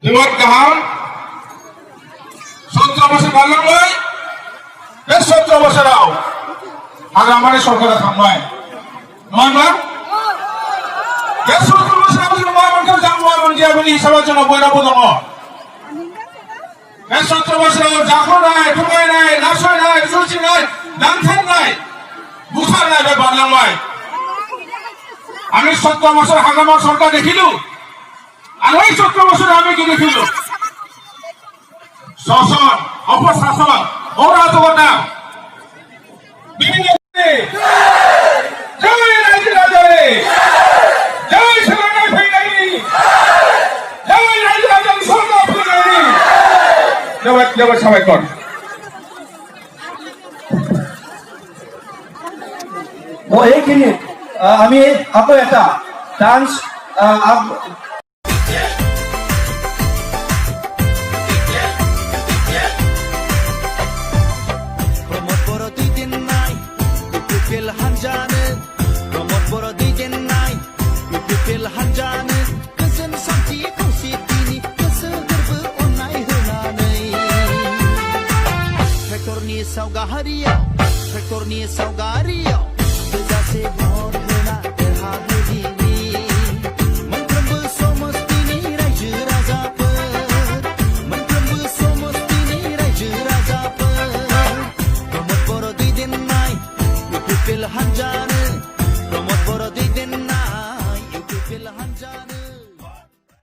Lewat kaham, 17 বছর বাড়লাম নয়, বেশ 17 বছর আও, আর আমাদের সরকার থামায়, নয় না? বেশ 17 বছর আমাদের মহামানকে জানবো যে আপনি হিসাবের জন্য বৈরাবো দङ। বেশ 17 বছর আও জাগো নাই, ঠুকাই নাই, নাশয় নাই, সুচি নাই, দানথেন নাই, বুখার নাই বে বাড়লাম নয়। আমি 17 বছর হাগামার সরকার দেখিলু, আর ওই 17 বছরে আমি কি দেখিলু? শাসন, অপশাসন, অরাজকতা, বিভিন্ন জয় রাজরাজে, জয় সেনানায় ফেরাইনি, জয় রাজরাজন সর্ব ফেরাইনি। জয় সবাই কর। ও एक मिनिट আমি আপনার একটা ডান্স Traktorni saugaria